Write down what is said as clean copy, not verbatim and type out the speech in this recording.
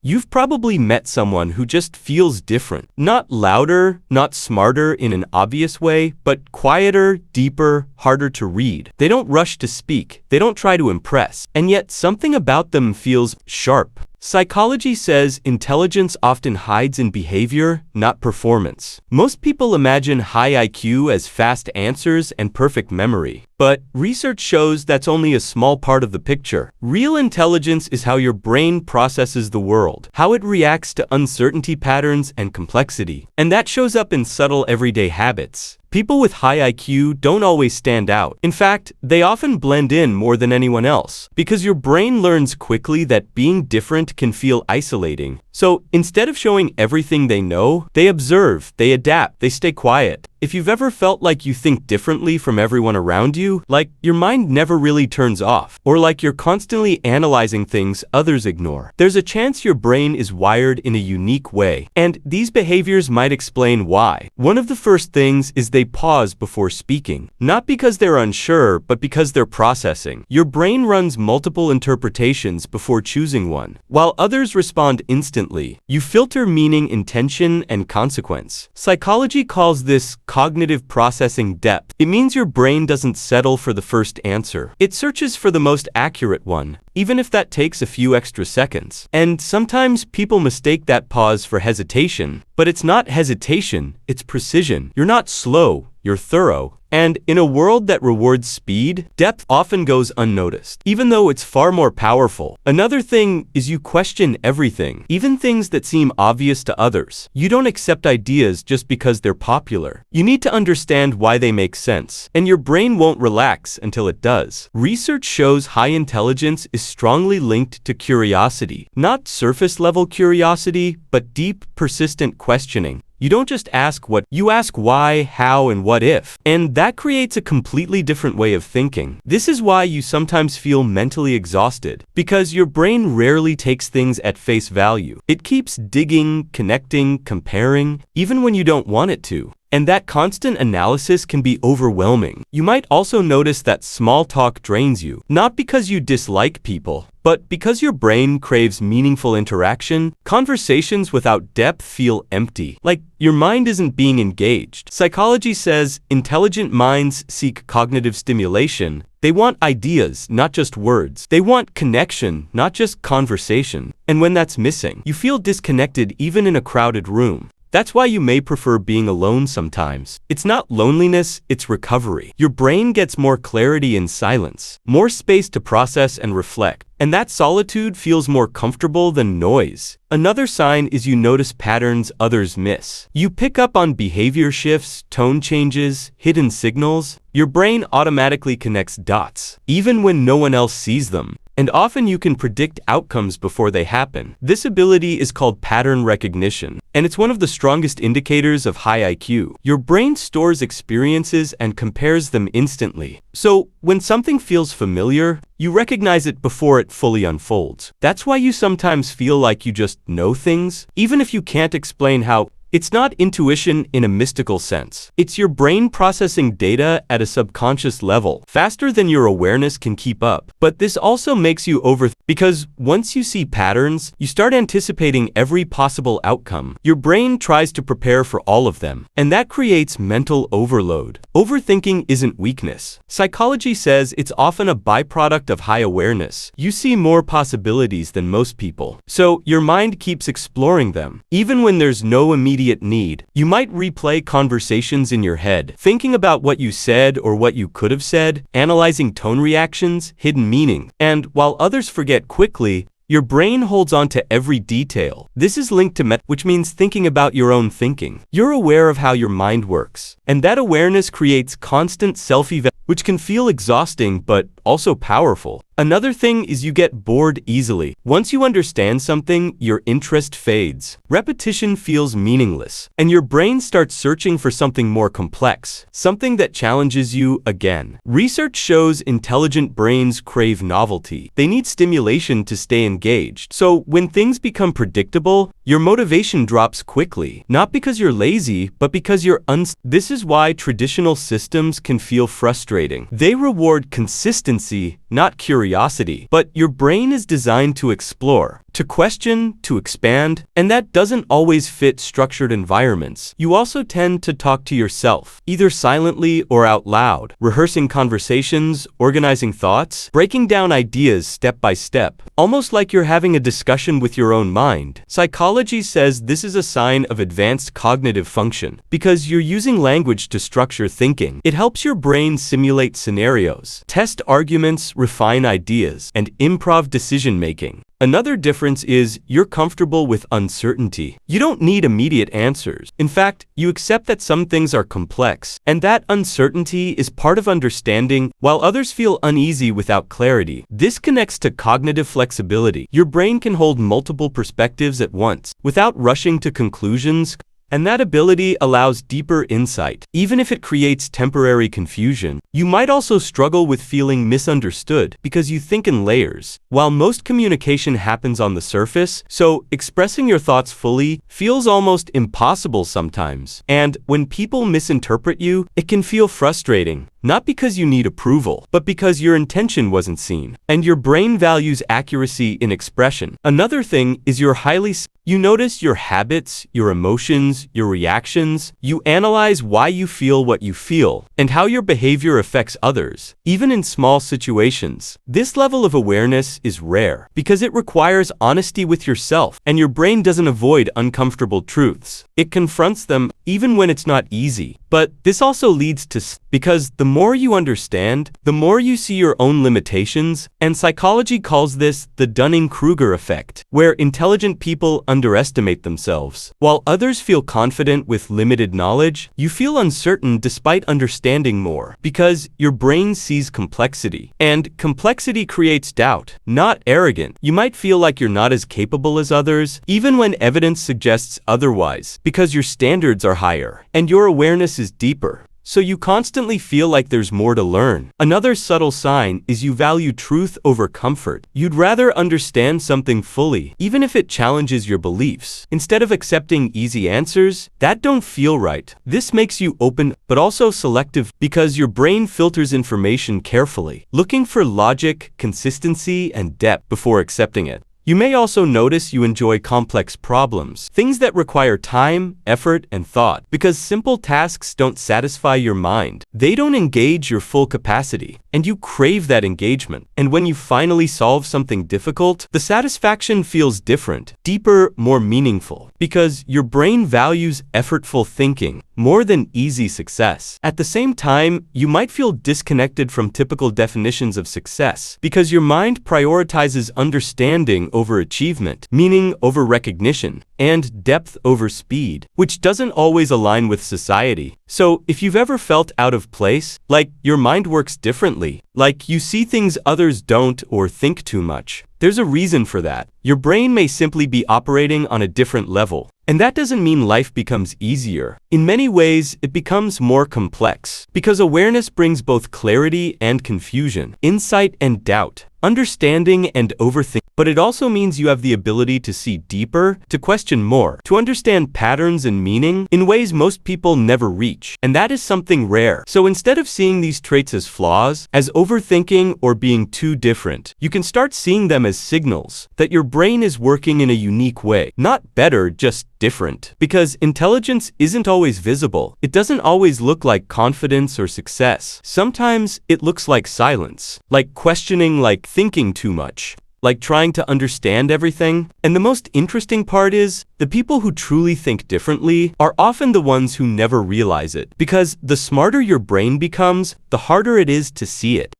You've probably met someone who just feels different. Not louder, not smarter in an obvious way, but quieter, deeper, harder to read. They don't rush to speak, they don't try to impress, and yet something about them feels sharp. Psychology says intelligence often hides in behavior, not performance. Most people imagine high IQ as fast answers and perfect memory. But research shows that's only a small part of the picture. Real intelligence is how your brain processes the world, how it reacts to uncertainty patterns and complexity. And that shows up in subtle everyday habits. People with high IQ don't always stand out. In fact, they often blend in more than anyone else, because your brain learns quickly that being different can feel isolating. So instead of showing everything they know, they observe, they adapt, they stay quiet. If you've ever felt like you think differently from everyone around you, like your mind never really turns off, or like you're constantly analyzing things others ignore, there's a chance your brain is wired in a unique way, and these behaviors might explain why. One of the first things is they pause before speaking, not because they're unsure, but because they're processing. Your brain runs multiple interpretations before choosing one, while others respond instantly. You filter meaning, intention, and consequence. Psychology calls this cognitive processing depth. It means your brain doesn't settle for the first answer. It searches for the most accurate one, even if that takes a few extra seconds. And sometimes people mistake that pause for hesitation, but it's not hesitation, it's precision. You're not slow, you're thorough. And in a world that rewards speed, depth often goes unnoticed, even though it's far more powerful. Another thing is you question everything, even things that seem obvious to others. You don't accept ideas just because they're popular. You need to understand why they make sense, and your brain won't relax until it does. Research shows high intelligence is strongly linked to curiosity, not surface-level curiosity, but deep, persistent questioning. You don't just ask what, you ask why, how, and what if. And that creates a completely different way of thinking. This is why you sometimes feel mentally exhausted, because your brain rarely takes things at face value. It keeps digging, connecting, comparing, even when you don't want it to. And that constant analysis can be overwhelming. You might also notice that small talk drains you, not because you dislike people, but because your brain craves meaningful interaction. Conversations without depth feel empty, like your mind isn't being engaged. Psychology says intelligent minds seek cognitive stimulation. They want ideas, not just words. They want connection, not just conversation. And when that's missing, you feel disconnected even in a crowded room. That's why you may prefer being alone sometimes. It's not loneliness, it's recovery. Your brain gets more clarity in silence, more space to process and reflect. And that solitude feels more comfortable than noise. Another sign is you notice patterns others miss. You pick up on behavior shifts, tone changes, hidden signals. Your brain automatically connects dots, even when no one else sees them. And often you can predict outcomes before they happen. This ability is called pattern recognition, and it's one of the strongest indicators of high IQ. Your brain stores experiences and compares them instantly. So, when something feels familiar, you recognize it before it fully unfolds. That's why you sometimes feel like you just know things, even if you can't explain how. It's not intuition in a mystical sense. It's your brain processing data at a subconscious level, faster than your awareness can keep up. But this also makes you overthink, because once you see patterns, you start anticipating every possible outcome. Your brain tries to prepare for all of them, and that creates mental overload. Overthinking isn't weakness. Psychology says it's often a byproduct of high awareness. You see more possibilities than most people, so your mind keeps exploring them, even when there's no immediate need. You might replay conversations in your head, thinking about what you said or what you could have said, analyzing tone reactions, hidden meaning. And while others forget quickly, your brain holds on to every detail. This is linked to which means thinking about your own thinking. You're aware of how your mind works, and that awareness creates constant self-evaluation, which can feel exhausting but also powerful. Another thing is you get bored easily. Once you understand something, your interest fades. Repetition feels meaningless, and your brain starts searching for something more complex, something that challenges you again. Research shows intelligent brains crave novelty. They need stimulation to stay engaged. So when things become predictable, your motivation drops quickly. Not because you're lazy, but because you're This is why traditional systems can feel frustrating. They reward consistency tendency, not curiosity. But your brain is designed to explore, to question, to expand, and that doesn't always fit structured environments. You also tend to talk to yourself, either silently or out loud, rehearsing conversations, organizing thoughts, breaking down ideas step by step, almost like you're having a discussion with your own mind. Psychology says this is a sign of advanced cognitive function because you're using language to structure thinking. It helps your brain simulate scenarios, test arguments, refine ideas, and improv decision-making. Another difference is you're comfortable with uncertainty. You don't need immediate answers. In fact, you accept that some things are complex, and that uncertainty is part of understanding, while others feel uneasy without clarity. This connects to cognitive flexibility. Your brain can hold multiple perspectives at once, without rushing to conclusions, and that ability allows deeper insight, even if it creates temporary confusion. You might also struggle with feeling misunderstood because you think in layers. While most communication happens on the surface, so expressing your thoughts fully feels almost impossible sometimes. And when people misinterpret you, it can feel frustrating. Not because you need approval, but because your intention wasn't seen. And your brain values accuracy in expression. Another thing is you notice your habits, your emotions, your reactions. You analyze why you feel what you feel, and how your behavior affects others, even in small situations. This level of awareness is rare, because it requires honesty with yourself, and your brain doesn't avoid uncomfortable truths. It confronts them, even when it's not easy. But this also leads to because the more you understand, the more you see your own limitations, and psychology calls this the Dunning-Kruger effect, where intelligent people underestimate themselves. While others feel confident with limited knowledge, you feel uncertain despite understanding more, because your brain sees complexity. And complexity creates doubt, not arrogance. You might feel like you're not as capable as others, even when evidence suggests otherwise, because your standards are higher, and your awareness is deeper. So you constantly feel like there's more to learn. Another subtle sign is you value truth over comfort. You'd rather understand something fully, even if it challenges your beliefs, instead of accepting easy answers that don't feel right. This makes you open, but also selective, because your brain filters information carefully, looking for logic, consistency, and depth before accepting it. You may also notice you enjoy complex problems, things that require time, effort, and thought, because simple tasks don't satisfy your mind. They don't engage your full capacity, and you crave that engagement. And when you finally solve something difficult, the satisfaction feels different, deeper, more meaningful, because your brain values effortful thinking more than easy success. At the same time, you might feel disconnected from typical definitions of success, because your mind prioritizes understanding over achievement, meaning over recognition, and depth over speed, which doesn't always align with society. So, if you've ever felt out of place, like your mind works differently, like you see things others don't or think too much, there's a reason for that. Your brain may simply be operating on a different level. And that doesn't mean life becomes easier. In many ways, it becomes more complex, because awareness brings both clarity and confusion, insight and doubt, understanding and overthinking. But it also means you have the ability to see deeper, to question more, to understand patterns and meaning in ways most people never reach. And that is something rare. So instead of seeing these traits as flaws, as overthinking or being too different, you can start seeing them as signals that your brain is working in a unique way. Not better, just different. Because intelligence isn't always visible. It doesn't always look like confidence or success. Sometimes it looks like silence, like questioning, like thinking too much, like trying to understand everything. And the most interesting part is, the people who truly think differently are often the ones who never realize it. Because the smarter your brain becomes, the harder it is to see it.